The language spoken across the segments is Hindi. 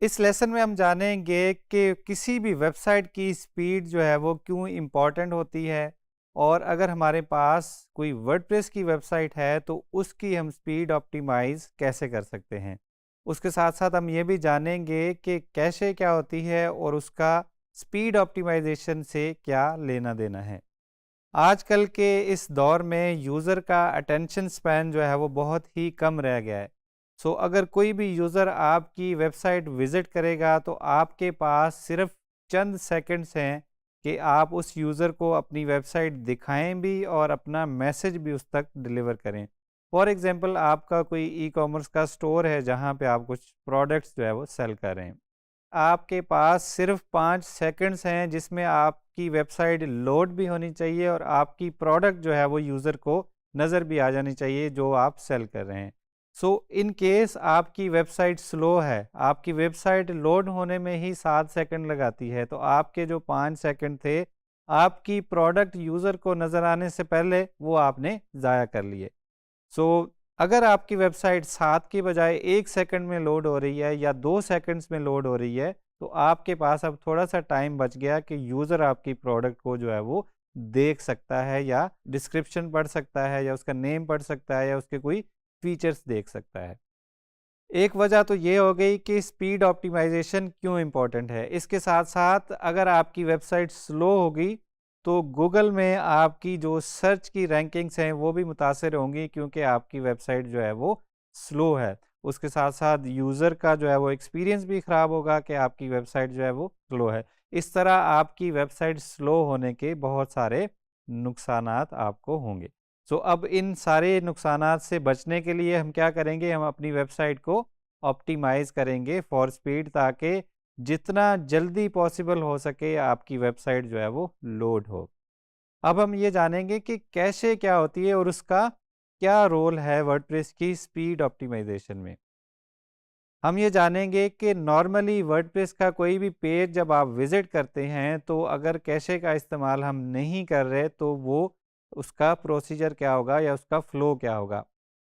इस लेसन में हम जानेंगे कि किसी भी वेबसाइट की स्पीड जो है वो क्यों इम्पोर्टेंट होती है, और अगर हमारे पास कोई वर्डप्रेस की वेबसाइट है तो उसकी हम स्पीड ऑप्टिमाइज़ कैसे कर सकते हैं। उसके साथ-साथ हम ये भी जानेंगे कि कैशे क्या होती है और उसका स्पीड ऑप्टिमाइज़ेशन से क्या लेना-देना है। आजकल के इस दौर में यूज़र का अटेंशन स्पैन जो है वो बहुत ही कम रह गया है। अगर कोई भी यूज़र आपकी वेबसाइट विज़िट करेगा तो आपके पास सिर्फ़ चंद सेकंड्स हैं कि आप उस यूज़र को अपनी वेबसाइट दिखाएँ भी और अपना मैसेज भी उस तक डिलीवर करें। फॉर एग्ज़ाम्पल आपका कोई ई-कॉमर्स का स्टोर है जहाँ पे आप कुछ प्रोडक्ट्स जो है वो सेल कर रहे हैं। आपके पास सिर्फ 5 सेकंड्स हैं जिसमें आपकी वेबसाइट लोड भी होनी चाहिए और आपकी प्रोडक्ट जो है वो यूज़र को नज़र भी आ जानी चाहिए जो आप सेल कर रहे हैं। इन केस आपकी वेबसाइट स्लो है, आपकी वेबसाइट लोड होने में ही 7 सेकंड लगाती है, तो आपके जो 5 सेकंड थे, आपकी प्रोडक्ट यूज़र को नज़र आने से पहले वो आपने ज़ाया कर लिए। सो अगर आपकी वेबसाइट 7 की बजाय 1 सेकंड में लोड हो रही है या 2 सेकंड्स में लोड हो रही है, तो आपके पास अब थोड़ा-सा टाइम बच गया कि यूज़र आपकी प्रोडक्ट को जो है वो देख सकता है या डिस्क्रिप्शन पढ़ सकता है या उसका नेम पढ़ सकता है या उसके कोई फीचर्स देख सकता है। एक वजह तो ये हो गई कि स्पीड ऑप्टिमाइज़ेशन क्यों इम्पोर्टेंट है। इसके साथ-साथ अगर आपकी वेबसाइट स्लो होगी, तो गूगल में आपकी जो सर्च की रैंकिंग्स हैं, वो भी मुतासिर होंगी क्योंकि आपकी वेबसाइट जो है वो स्लो है। उसके साथ-साथ यूज़र का जो है वो एक्सपीरियंस भी ख़राब होगा कि आपकी वेबसाइट जो है वो स्लो है। इस तरह आपकी वेबसाइट स्लो होने के बहुत सारे नुकसानात आपको होंगे। अब इन सारे नुकसानात से बचने के लिए हम क्या करेंगे, हम अपनी वेबसाइट को ऑप्टिमाइज़ करेंगे फॉर स्पीड, ताकि जितना जल्दी पॉसिबल हो सके आपकी वेबसाइट जो है वो लोड हो। अब हम ये जानेंगे कि कैशे क्या होती है और उसका क्या रोल है वर्डप्रेस की स्पीड ऑप्टिमाइज़ेशन में। हम ये जानेंगे कि नॉर्मली वर्डप्रेस का कोई भी पेज जब आप विज़िट करते हैं, तो अगर कैशे का इस्तेमाल हम नहीं कर रहे, तो वो उसका प्रोसीजर क्या होगा या उसका फ़्लो क्या होगा।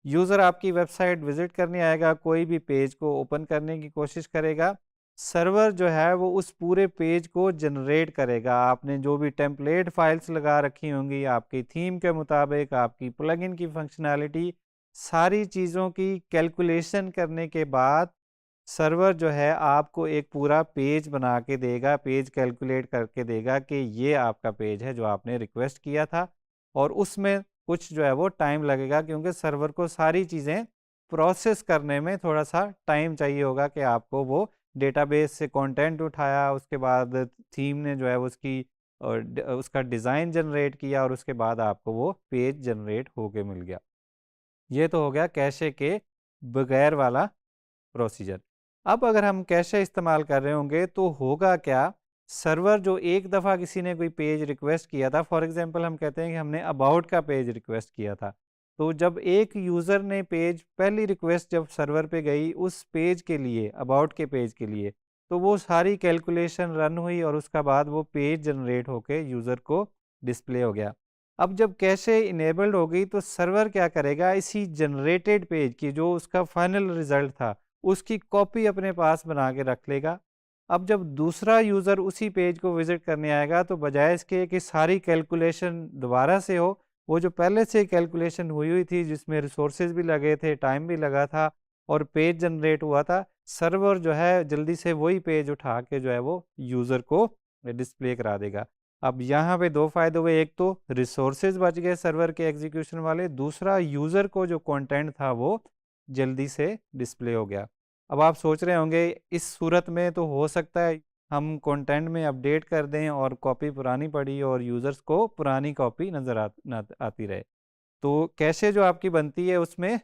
यूज़र आपकी वेबसाइट विज़िट करने आएगा, कोई भी पेज को ओपन करने की कोशिश करेगा, सर्वर जो है वो उस पूरे पेज को जनरेट करेगा। आपने जो भी टेम्पलेट फाइल्स लगा रखी होंगी, आपकी थीम के मुताबिक, आपकी प्लगइन की फंक्शनैलिटी, सारी चीज़ों की कैलकुलेशन करने के बाद सर्वर जो है आपको एक पूरा पेज बना के देगा, पेज कैलकुलेट करके देगा कि ये आपका पेज है जो आपने रिक्वेस्ट किया था, और उसमें कुछ जो है वो टाइम लगेगा क्योंकि सर्वर को सारी चीज़ें प्रोसेस करने में थोड़ा-सा टाइम चाहिए होगा कि आपको वो डेटाबेस से कंटेंट उठाया, उसके बाद थीम ने जो है वो उसका डिज़ाइन जनरेट किया और उसके बाद आपको वो पेज जनरेट होके मिल गया। ये तो हो गया कैशे के बगैर वाला प्रोसीजर। अब अगर हम कैशे इस्तेमाल कर रहे होंगे तो होगा क्या, सर्वर जो एक दफ़ा किसी ने कोई पेज रिक्वेस्ट किया था, फॉर एग्ज़ाम्पल हम कहते हैं कि हमने अबाउट का पेज रिक्वेस्ट किया था। तो जब एक यूज़र ने पेज पहली रिक्वेस्ट जब सर्वर पे गई उस पेज के लिए, अबाउट के पेज के लिए, तो वो सारी कैलकुलेशन रन हुई और उसका बाद वो पेज जनरेट होके यूज़र को डिस्प्ले हो गया। अब जब कैशे इनेबल्ड हो गई तो सर्वर क्या करेगा, इसी जनरेटेड पेज की जो उसका फाइनल रिज़ल्ट था, उसकी कॉपी अपने पास बना के रख लेगा। अब जब दूसरा यूज़र उसी पेज को विज़िट करने आएगा तो बजाय इसके कि सारी कैलकुलेशन दोबारा से हो, वो जो पहले से कैलकुलेशन हुई हुई थी जिसमें रिसोर्सेज़ भी लगे थे, टाइम भी लगा था और पेज जनरेट हुआ था, सर्वर जो है जल्दी से वही पेज उठा के जो है वो यूज़र को डिस्प्ले करा देगा। अब यहाँ पे 2 फ़ायदे हुए, एक तो रिसोर्सेज़ बच गए सर्वर के एग्ज़ीक्यूशन वाले, दूसरा यूज़र को जो कंटेंट था वो जल्दी से डिस्प्ले हो गया। अब आप सोच रहे होंगे इस सूरत में तो हो सकता है हम कंटेंट में अपडेट कर दें और कॉपी पुरानी पड़ी और यूज़र्स को पुरानी कॉपी नज़र आती रहे। तो कैशे जो आपकी बनती है उसमें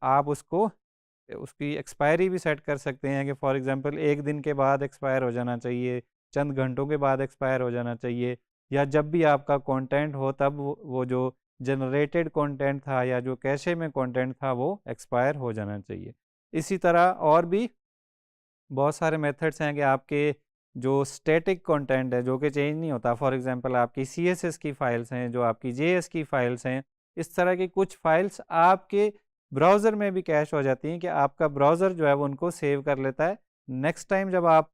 आप उसकी एक्सपायरी भी सेट कर सकते हैं कि फॉर एग्ज़ाम्पल 1 दिन के बाद एक्सपायर हो जाना चाहिए, चंद घंटों के बाद एक्सपायर हो जाना चाहिए, या जब भी आपका कंटेंट हो तब वो जो जनरेटेड कंटेंट था या जो कैशे में कंटेंट था वो एक्सपायर हो जाना चाहिए। इसी तरह और भी बहुत सारे मेथड्स हैं कि आपके जो स्टैटिक कंटेंट है जो कि चेंज नहीं होता, फॉर एग्जांपल आपकी सीएसएस की फाइल्स हैं, जो आपकी जेएस की फाइल्स हैं, इस तरह की कुछ फाइल्स आपके ब्राउज़र में भी कैश हो जाती हैं कि आपका ब्राउज़र जो है वो उनको सेव कर लेता है। नेक्स्ट टाइम जब आप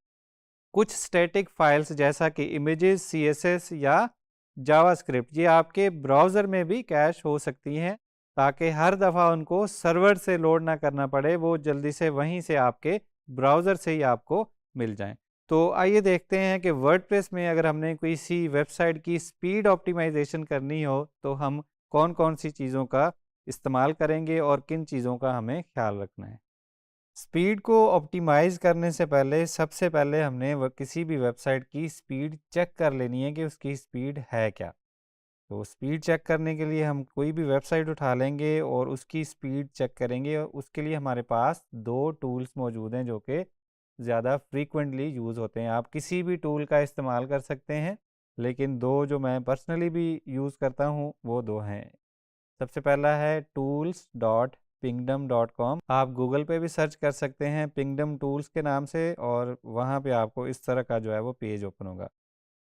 कुछ स्टैटिक फाइल्स जैसा कि इमेजेस, सीएसएस या जावास्क्रिप्ट, ये आपके ब्राउज़र में भी कैश हो सकती हैं, ताकि हर दफ़ा उनको सर्वर से लोड ना करना पड़े, वो जल्दी से वहीं से आपके ब्राउज़र से ही आपको मिल जाएँ। तो आइए देखते हैं कि वर्डप्रेस में अगर हमने किसी वेबसाइट की स्पीड ऑप्टिमाइज़ेशन करनी हो, तो हम कौन-कौन सी चीज़ों का इस्तेमाल करेंगे और किन चीज़ों का हमें ख्याल रखना है। स्पीड को ऑप्टिमाइज़ करने से पहले सबसे पहले हमने किसी भी वेबसाइट की स्पीड चेक कर लेनी है कि उसकी स्पीड है क्या। तो स्पीड चेक करने के लिए हम कोई भी वेबसाइट उठा लेंगे और उसकी स्पीड चेक करेंगे, और उसके लिए हमारे पास दो टूल्स मौजूद हैं जो कि ज़्यादा फ्रीक्वेंटली यूज़ होते हैं। आप किसी भी टूल का इस्तेमाल कर सकते हैं, लेकिन दो जो मैं पर्सनली भी यूज़ करता हूँ वो दो हैं। सबसे पहला है tools.pingdom.com। आप गूगल पे भी सर्च कर सकते हैं पिंगडम टूल्स के नाम से, और वहाँ पे आपको इस तरह का जो है वो पेज ओपन होगा।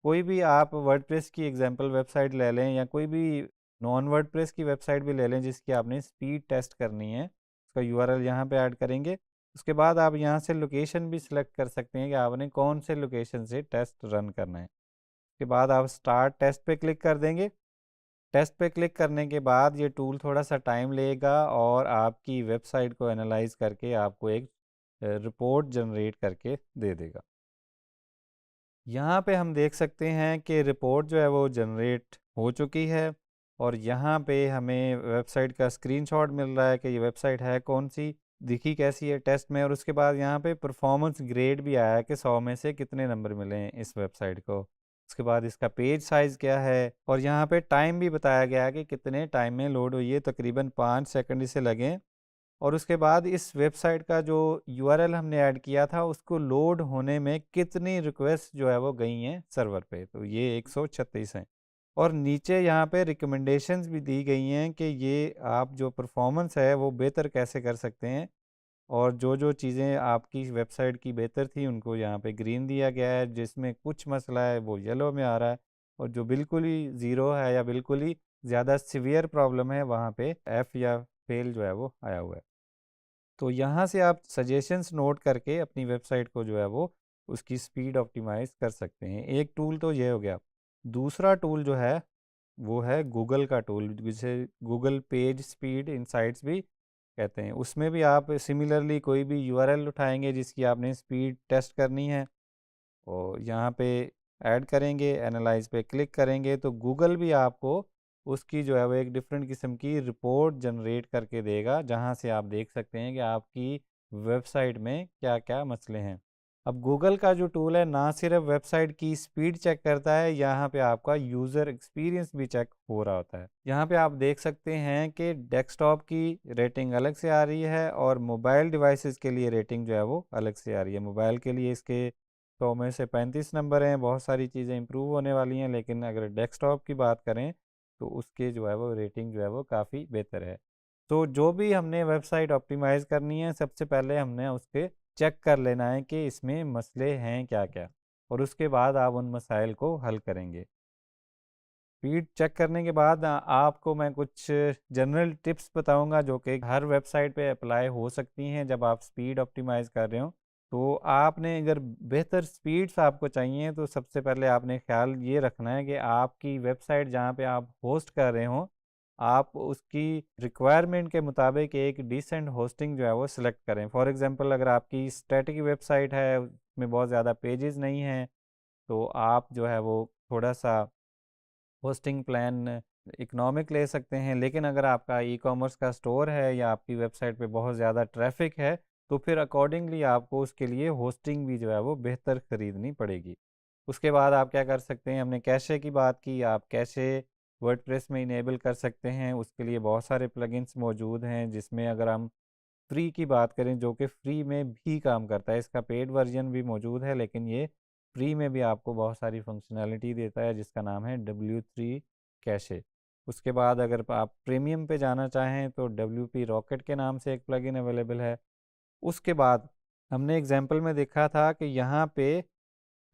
कोई भी आप वर्डप्रेस की एग्जांपल वेबसाइट ले लें या कोई भी नॉन वर्डप्रेस की वेबसाइट भी ले लें जिसकी आपने स्पीड टेस्ट करनी है, उसका यूआरएल यहाँ पे ऐड करेंगे। उसके बाद आप यहाँ से लोकेशन भी सिलेक्ट कर सकते हैं कि आपने कौन से लोकेशन से टेस्ट रन करना है। उसके बाद आप स्टार्ट टेस्ट पे क्लिक कर देंगे। टेस्ट पे क्लिक करने के बाद ये टूल थोड़ा सा टाइम लेगा और आपकी वेबसाइट को एनालाइज करके आपको एक रिपोर्ट जनरेट करके दे देगा। यहाँ पे हम देख सकते हैं कि रिपोर्ट जो है वो जनरेट हो चुकी है, और यहाँ पे हमें वेबसाइट का स्क्रीनशॉट मिल रहा है कि ये वेबसाइट है कौन सी, दिखी कैसी है टेस्ट में, और उसके बाद यहाँ पे परफॉर्मेंस ग्रेड भी आया है कि 100 में से कितने नंबर मिले हैं इस वेबसाइट को। उसके बाद इसका पेज साइज़ क्या है, और यहाँ पे टाइम भी बताया गया है कि कितने टाइम में लोड हुई है, तकरीबन 5 सेकंड इसे लगे। और उसके बाद इस वेबसाइट का जो यूआरएल हमने ऐड किया था उसको लोड होने में कितनी रिक्वेस्ट जो है वो गई हैं सर्वर पे, तो ये 136 हैं। और नीचे यहाँ पे रिकमेंडेशंस भी दी गई हैं कि ये आप जो परफॉर्मेंस है वो बेहतर कैसे कर सकते हैं, और जो जो चीज़ें आपकी वेबसाइट की बेहतर थी उनको यहाँ पे ग्रीन दिया गया है, जिसमें कुछ मसला है वो येलो में आ रहा है, और जो बिल्कुल ही ज़ीरो है या बिल्कुल ही ज़्यादा सीवियर प्रॉब्लम है वहाँ पे एफ़ या फेल जो है वो आया हुआ है। तो यहाँ से आप सजेशंस नोट करके अपनी वेबसाइट को जो है वो उसकी स्पीड ऑप्टिमाइज़ कर सकते हैं। एक टूल तो ये हो गया। दूसरा टूल जो है वो है गूगल का टूल, जिसे गूगल पेज स्पीड इनसाइट्स भी कहते हैं। उसमें भी आप सिमिलरली कोई भी यूआरएल उठाएंगे जिसकी आपने स्पीड टेस्ट करनी है, और यहाँ पे ऐड करेंगे, एनालाइज पे क्लिक करेंगे, तो गूगल भी आपको उसकी जो है वो एक डिफरेंट किस्म की रिपोर्ट जनरेट करके देगा, जहाँ से आप देख सकते हैं कि आपकी वेबसाइट में क्या क्या मसले हैं। अब गूगल का जो टूल है ना सिर्फ वेबसाइट की स्पीड चेक करता है, यहाँ पे आपका यूज़र एक्सपीरियंस भी चेक हो रहा होता है। यहाँ पे आप देख सकते हैं कि डेस्कटॉप की रेटिंग अलग से आ रही है और मोबाइल डिवाइसेस के लिए रेटिंग जो है वो अलग से आ रही है। मोबाइल के लिए इसके 100 में से 35 नंबर हैं, बहुत सारी चीज़ें इंप्रूव होने वाली हैं, लेकिन अगर डेस्कटॉप की बात करें तो उसके जो है वो रेटिंग जो है वो काफ़ी बेहतर है। तो जो भी हमने वेबसाइट ऑप्टिमाइज़ करनी है, सबसे पहले हमने उसके चेक कर लेना है कि इसमें मसले हैं क्या-क्या, और उसके बाद आप उन मसाइल को हल करेंगे। स्पीड चेक करने के बाद आपको मैं कुछ जनरल टिप्स बताऊंगा जो कि हर वेबसाइट पे अप्लाई हो सकती हैं जब आप स्पीड ऑप्टिमाइज़ कर रहे हो। तो आपने अगर बेहतर स्पीड्स आपको चाहिए तो सबसे पहले आपने ख्याल ये रखना है कि आपकी वेबसाइट जहाँ पे आप होस्ट कर रहे हो, आप उसकी रिक्वायरमेंट के मुताबिक एक डिसेंट होस्टिंग जो है वो सिलेक्ट करें। फॉर एग्जांपल अगर आपकी स्टैटिक वेबसाइट है, उसमें बहुत ज़्यादा पेजेस नहीं हैं, तो आप जो है वो थोड़ा सा होस्टिंग प्लान इकोनॉमिक ले सकते हैं। लेकिन अगर आपका ई कॉमर्स का स्टोर है या आपकी वेबसाइट पे बहुत ज़्यादा ट्रैफिक है, तो फिर अकॉर्डिंगली आपको उसके लिए होस्टिंग भी जो है वो बेहतर ख़रीदनी पड़ेगी। उसके बाद आप क्या कर सकते हैं, हमने कैशे की बात की, आप कैशे वर्डप्रेस में इनेबल कर सकते हैं। उसके लिए बहुत सारे प्लगइन्स मौजूद हैं, जिसमें अगर हम फ्री की बात करें जो कि फ्री में भी काम करता है, इसका पेड वर्जन भी मौजूद है, लेकिन ये फ्री में भी आपको बहुत सारी फंक्शनैलिटी देता है जिसका नाम है W3 कैशे। उसके बाद अगर आप प्रीमियम पे जाना चाहें तो WP रॉकेट के नाम से एक प्लगइन अवेलेबल है। उसके बाद हमने एग्जांपल में देखा था कि यहाँ पे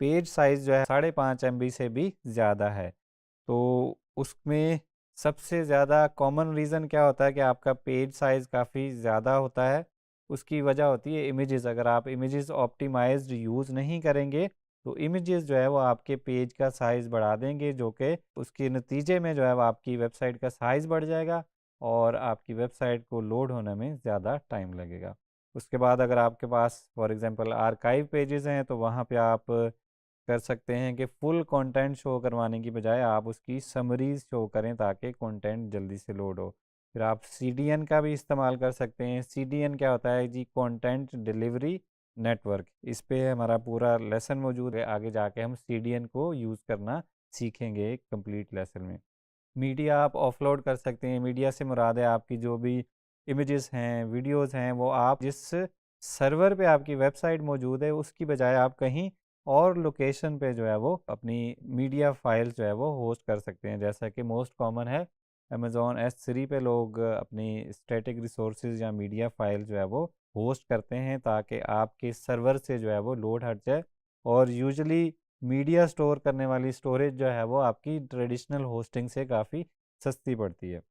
पेज साइज़ जो है 5.5 MB से भी ज़्यादा है। तो उसमें सबसे ज़्यादा कॉमन रीज़न क्या होता है कि आपका पेज साइज़ काफ़ी ज़्यादा होता है, उसकी वजह होती है इमेजेस। अगर आप इमेजेस ऑप्टिमाइज्ड यूज़ नहीं करेंगे तो इमेजेस जो है वो आपके पेज का साइज़ बढ़ा देंगे, जो कि उसके नतीजे में जो है वो आपकी वेबसाइट का साइज़ बढ़ जाएगा और आपकी वेबसाइट को लोड होने में ज़्यादा टाइम लगेगा। उसके बाद अगर आपके पास फॉर एग्ज़ाम्पल आर्काइव पेजेस हैं तो वहाँ पे आप कर सकते हैं कि फुल कंटेंट शो करवाने की बजाय आप उसकी समरीज शो करें ताकि कंटेंट जल्दी से लोड हो। फिर आप सीडीएन का भी इस्तेमाल कर सकते हैं। सीडीएन क्या होता है जी? Content delivery network. इस पे हमारा पूरा लेसन मौजूद है, आगे जाके हम सीडीएन को यूज़ करना सीखेंगे एक कंप्लीट लेसन में। मीडिया आप ऑफलोड कर सकते हैं। मीडिया से मुराद है आपकी जो भी इमेजेस हैं, वीडियोस हैं, वो आप जिस सर्वर पे आपकी वेबसाइट मौजूद है उसकी बजाय आप कहीं और लोकेशन पे जो है वो अपनी मीडिया फाइल्स जो है वो होस्ट कर सकते हैं। जैसा कि मोस्ट कॉमन है अमेज़ॉन S3 पे लोग अपनी स्टैटिक रिसोर्सेज या मीडिया फाइल जो है वो होस्ट करते हैं ताकि आपके सर्वर से जो है वो लोड हट जाए। और यूजुअली मीडिया स्टोर करने वाली स्टोरेज जो है वो आपकी ट्रेडिशनल होस्टिंग से काफ़ी सस्ती पड़ती है।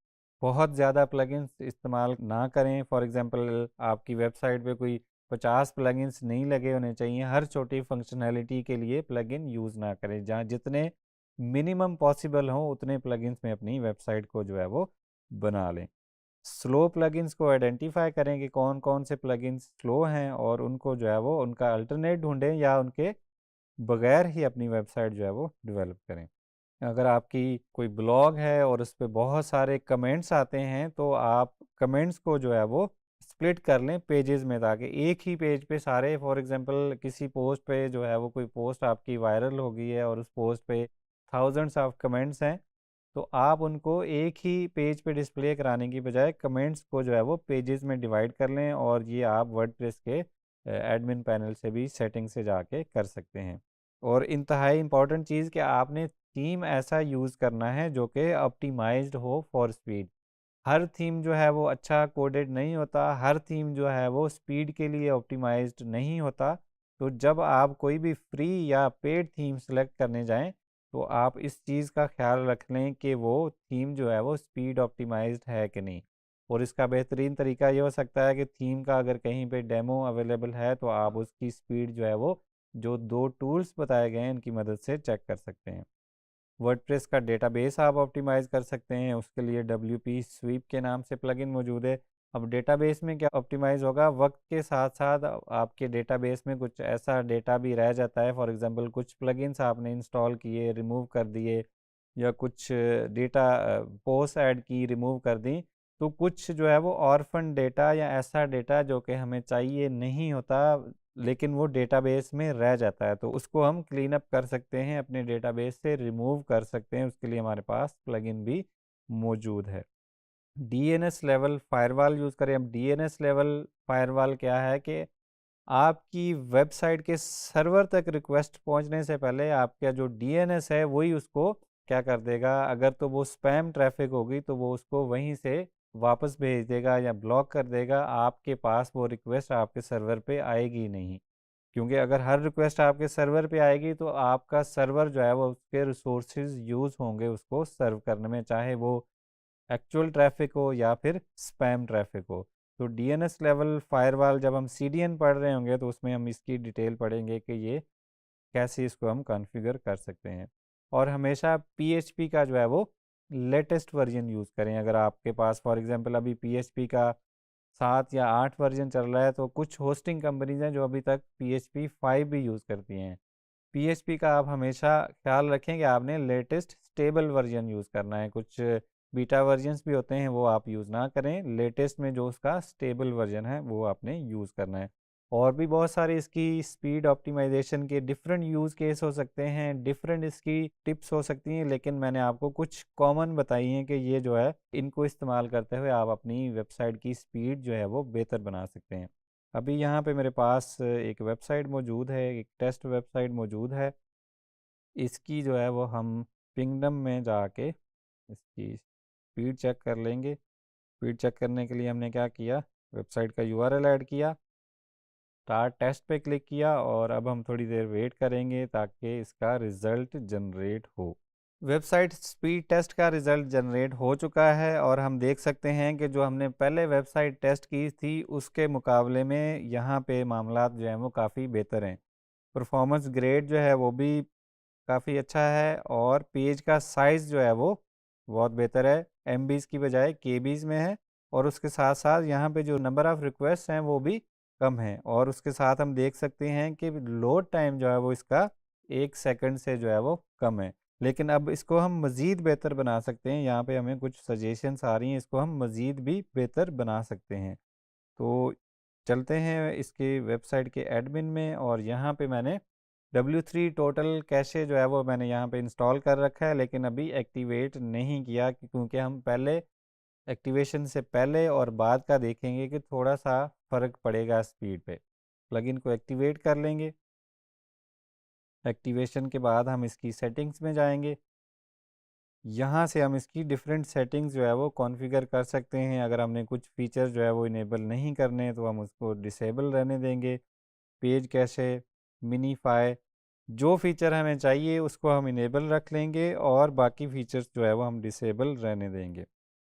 बहुत ज़्यादा प्लगइन्स इस्तेमाल ना करें। फॉर एग्ज़ाम्पल आपकी वेबसाइट पे कोई 50 प्लगइन्स नहीं लगे होने चाहिए। हर छोटी फंक्शनैलिटी के लिए प्लगइन यूज़ ना करें। जहाँ जितने मिनिमम पॉसिबल हों उतने प्लगइन्स में अपनी वेबसाइट को जो है वो बना लें। स्लो प्लगइन्स को आइडेंटिफाई करें कि कौन कौन से प्लगइन्स स्लो हैं और उनको जो है वो उनका अल्टरनेट ढूंढें या उनके बगैर ही अपनी वेबसाइट जो है वो डेवलप करें। अगर आपकी कोई ब्लॉग है और उस पे बहुत सारे कमेंट्स आते हैं तो आप कमेंट्स को जो है वो स्प्लिट कर लें पेजेस में ताकि एक ही पेज पे सारे, फॉर एग्जांपल किसी पोस्ट पे जो है वो कोई पोस्ट आपकी वायरल हो गई है और उस पोस्ट पे थाउजेंड्स ऑफ कमेंट्स हैं, तो आप उनको एक ही पेज पे डिस्प्ले कराने की बजाय कमेंट्स को जो है वो पेजेस में डिवाइड कर लें। और ये आप वर्डप्रेस के एडमिन पैनल से भी सेटिंग से जाके कर सकते हैं। और इंतहाई इम्पॉर्टेंट चीज़ कि आपने थीम ऐसा यूज़ करना है जो कि ऑप्टिमाइज्ड हो फॉर स्पीड। हर थीम जो है वो अच्छा कोडेड नहीं होता, हर थीम जो है वो स्पीड के लिए ऑप्टिमाइज्ड नहीं होता। तो जब आप कोई भी फ्री या पेड थीम सेलेक्ट करने जाएं तो आप इस चीज़ का ख्याल रख लें कि वो थीम जो है वो स्पीड ऑप्टिमाइज्ड है कि नहीं। और इसका बेहतरीन तरीका ये हो सकता है कि थीम का अगर कहीं पे डेमो अवेलेबल है तो आप उसकी स्पीड जो है वो जो 2 टूल्स बताए गए हैं इनकी मदद से चेक कर सकते हैं। वर्डप्रेस का डेटाबेस आप ऑप्टिमाइज़ कर सकते हैं, उसके लिए WP स्वीप के नाम से प्लगइन मौजूद है। अब डेटाबेस में क्या ऑप्टिमाइज़ होगा, वक्त के साथ साथ आपके डेटाबेस में कुछ ऐसा डेटा भी रह जाता है। फॉर एग्जांपल कुछ प्लगइन्स आपने इंस्टॉल किए, रिमूव कर दिए, या कुछ डेटा पोस्ट ऐड की, रिमूव कर दी, तो कुछ जो है वो ऑर्फन डेटा या ऐसा डेटा जो कि हमें चाहिए नहीं होता लेकिन वो डेटाबेस में रह जाता है, तो उसको हम क्लीन अप कर सकते हैं, अपने डेटाबेस से रिमूव कर सकते हैं। उसके लिए हमारे पास प्लगइन भी मौजूद है। डीएनएस लेवल फायरवॉल यूज़ करें। अब डीएनएस लेवल फायरवॉल क्या है कि आपकी वेबसाइट के सर्वर तक रिक्वेस्ट पहुंचने से पहले आपका जो डीएनएस है वही उसको क्या कर देगा। अगर तो वो स्पैम ट्रैफिक होगी तो वो उसको वहीं से वापस भेज देगा या ब्लॉक कर देगा। आपके पास वो रिक्वेस्ट आपके सर्वर पे आएगी नहीं, क्योंकि अगर हर रिक्वेस्ट आपके सर्वर पे आएगी तो आपका सर्वर जो है वो उसके रिसोर्सेज यूज़ होंगे उसको सर्व करने में, चाहे वो एक्चुअल ट्रैफिक हो या फिर स्पैम ट्रैफिक हो। तो डीएनएस लेवल फायरवॉल जब हम सीडीएन पढ़ रहे होंगे तो उसमें हम इसकी डिटेल पढ़ेंगे कि ये कैसे इसको हम कॉन्फ़िगर कर सकते हैं। और हमेशा पीएचपी का जो है वो लेटेस्ट वर्जन यूज़ करें। अगर आपके पास फॉर एग्जांपल अभी पीएचपी का 7 या 8 वर्जन चल रहा है तो कुछ होस्टिंग कंपनीज हैं जो अभी तक पीएचपी 5 भी यूज़ करती हैं। पीएचपी का आप हमेशा ख्याल रखें कि आपने लेटेस्ट स्टेबल वर्जन यूज़ करना है। कुछ बीटा वर्जन्स भी होते हैं वो आप यूज़ ना करें, लेटेस्ट में जो उसका स्टेबल वर्जन है वो आपने यूज़ करना है। और भी बहुत सारे इसकी स्पीड ऑप्टिमाइजेशन के डिफरेंट यूज़ केस हो सकते हैं, डिफरेंट इसकी टिप्स हो सकती हैं, लेकिन मैंने आपको कुछ कॉमन बताई हैं कि ये जो है इनको इस्तेमाल करते हुए आप अपनी वेबसाइट की स्पीड जो है वो बेहतर बना सकते हैं। अभी यहाँ पे मेरे पास एक वेबसाइट मौजूद है, एक टेस्ट वेबसाइट मौजूद है। इसकी जो है वो हम पिंगडम में जाके इसकी स्पीड चेक कर लेंगे। स्पीड चेक करने के लिए हमने क्या किया, वेबसाइट का यूआरएल ऐड किया, स्टार्ट टेस्ट पे क्लिक किया और अब हम थोड़ी देर वेट करेंगे ताकि इसका रिज़ल्ट जनरेट हो। वेबसाइट स्पीड टेस्ट का रिज़ल्ट जनरेट हो चुका है और हम देख सकते हैं कि जो हमने पहले वेबसाइट टेस्ट की थी उसके मुकाबले में यहाँ पे मामलात जो हैं वो काफ़ी बेहतर हैं। परफॉर्मेंस ग्रेड जो है वो भी काफ़ी अच्छा है और पेज का साइज़ जो है वो बहुत बेहतर है, एमबीज़ की बजाय केबीज़ में है और उसके साथ-साथ यहाँ पे जो नंबर ऑफ़ रिक्वेस्ट हैं वो भी कम है और उसके साथ हम देख सकते हैं कि लोड टाइम जो है वो इसका 1 सेकंड से जो है वो कम है। लेकिन अब इसको हम मज़ीद बेहतर बना सकते हैं, यहाँ पे हमें कुछ सजेशंस आ रही हैं, इसको हम मज़ीद भी बेहतर बना सकते हैं। तो चलते हैं इसके वेबसाइट के एडमिन में और यहाँ पे मैंने W3 टोटल कैशे जो है वो मैंने यहाँ पे इंस्टॉल कर रखा है लेकिन अभी एक्टिवेट नहीं किया क्योंकि हम पहले एक्टिवेशन से पहले और बाद का देखेंगे कि थोड़ा सा फ़र्क पड़ेगा स्पीड पे। प्लगइन को एक्टिवेट कर लेंगे। एक्टिवेशन के बाद हम इसकी सेटिंग्स में जाएंगे। यहाँ से हम इसकी डिफरेंट सेटिंग्स जो है वो कॉन्फ़िगर कर सकते हैं। अगर हमने कुछ फीचर जो है वो इनेबल नहीं करने तो हम उसको डिसेबल रहने देंगे। पेज कैशे, मिनीफाई, जो फीचर हमें चाहिए उसको हम इनेबल रख लेंगे और बाकी फीचर्स जो है वो हम डिसेबल रहने देंगे।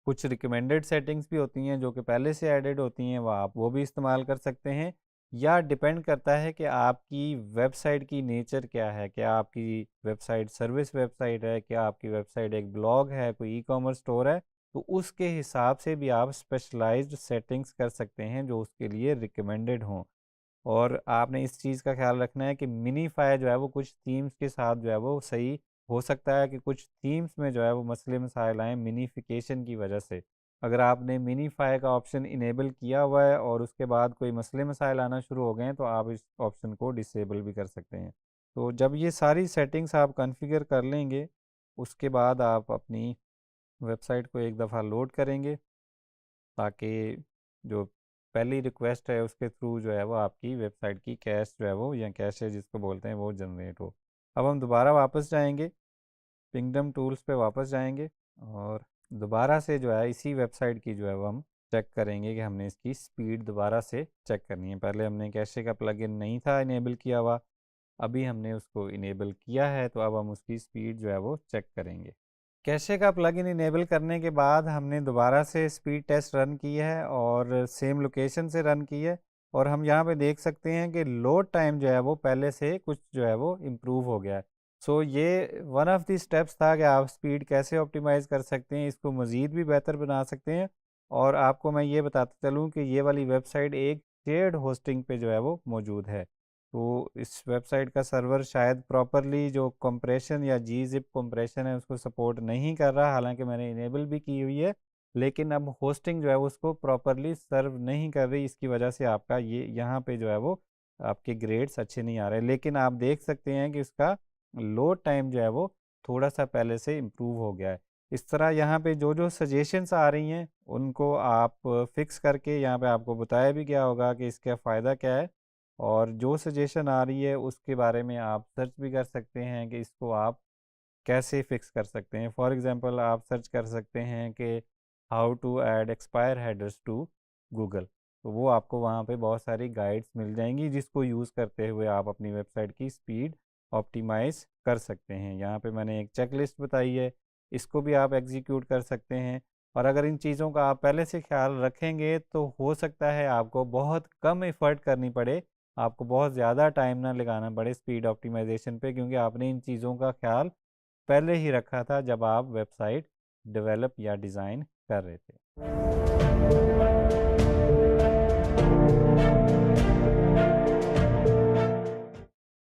कुछ रिकमेंडेड सेटिंग्स भी होती हैं जो कि पहले से एडेड होती हैं, वो भी इस्तेमाल कर सकते हैं या डिपेंड करता है कि आपकी वेबसाइट की नेचर क्या है। क्या आपकी वेबसाइट सर्विस वेबसाइट है, क्या आपकी वेबसाइट एक ब्लॉग है, कोई ई कॉमर्स स्टोर है, तो उसके हिसाब से भी आप स्पेशलाइज्ड सेटिंग्स कर सकते हैं जो उसके लिए रिकमेंडेड हों। और आपने इस चीज़ का ख़्याल रखना है कि मिनीफाई जो है वो कुछ थीम्स के साथ जो है वो सही हो सकता है कि कुछ थीम्स में जो है वो मसले मसाइल आएँ मिनीफिकेशन की वजह से। अगर आपने मिनीफाई का ऑप्शन इनेबल किया हुआ है और उसके बाद कोई मसले मसाइल आना शुरू हो गए हैं तो आप इस ऑप्शन को डिसेबल भी कर सकते हैं। तो जब ये सारी सेटिंग्स आप कॉन्फ़िगर कर लेंगे, उसके बाद आप अपनी वेबसाइट को एक दफ़ा लोड करेंगे ताकि जो पहली रिक्वेस्ट है उसके थ्रू जो है वो आपकी वेबसाइट की कैश जो है वो या कैशे जिसको बोलते हैं वो जनरेट हो। अब हम दोबारा वापस जाएंगे, पिंगडम टूल्स पे वापस जाएंगे और दोबारा से जो है इसी वेबसाइट की जो है वो हम चेक करेंगे कि हमने इसकी स्पीड दोबारा से चेक करनी है। पहले हमने कैशे का प्लगइन नहीं था इनेबल किया हुआ, अभी हमने उसको इनेबल किया है तो अब हम उसकी स्पीड जो है वो चेक करेंगे। कैशे का प्लगइन इनेबल करने के बाद हमने दोबारा से स्पीड टेस्ट रन की है और सेम लोकेशन से रन की है और हम यहाँ पे देख सकते हैं कि लोड टाइम जो है वो पहले से कुछ जो है वो इम्प्रूव हो गया है। सो ये वन ऑफ द स्टेप्स था कि आप स्पीड कैसे ऑप्टिमाइज़ कर सकते हैं, इसको मज़ीद भी बेहतर बना सकते हैं। और आपको मैं ये बताता चलूँ कि ये वाली वेबसाइट एक शेयर्ड होस्टिंग पे जो है वो मौजूद है। तो इस वेबसाइट का सर्वर शायद प्रॉपरली जो कंप्रेशन या जी ज़िप कंप्रेशन है उसको सपोर्ट नहीं कर रहा, हालांकि मैंने इनेबल भी की हुई है, लेकिन अब होस्टिंग जो है वो उसको प्रॉपरली सर्व नहीं कर रही। इसकी वजह से आपका ये यहाँ पे जो है वो आपके ग्रेड्स अच्छे नहीं आ रहे, लेकिन आप देख सकते हैं कि उसका लोड टाइम जो है वो थोड़ा सा पहले से इम्प्रूव हो गया है। इस तरह यहाँ पे जो जो सजेशंस आ रही हैं उनको आप फिक्स करके यहाँ पे आपको बताया भी गया होगा कि इसका फ़ायदा क्या है और जो सजेशन आ रही है उसके बारे में आप सर्च भी कर सकते हैं कि इसको आप कैसे फिक्स कर सकते हैं। फॉर एग्जांपल आप सर्च कर सकते हैं कि how to add expire headers to Google, तो वो आपको वहाँ पे बहुत सारी गाइड्स मिल जाएंगी जिसको यूज़ करते हुए आप अपनी वेबसाइट की स्पीड ऑप्टिमाइज़ कर सकते हैं। यहाँ पे मैंने एक चेक लिस्ट बताई है, इसको भी आप एग्जीक्यूट कर सकते हैं और अगर इन चीज़ों का आप पहले से ख्याल रखेंगे तो हो सकता है आपको बहुत कम एफर्ट करनी पड़े, आपको बहुत ज़्यादा टाइम ना लगाना पड़े स्पीड ऑप्टिमाइजेशन पे, क्योंकि आपने इन चीज़ों का ख्याल पहले ही रखा था जब आप वेबसाइट डेवलप या डिज़ाइन कर रहे थे।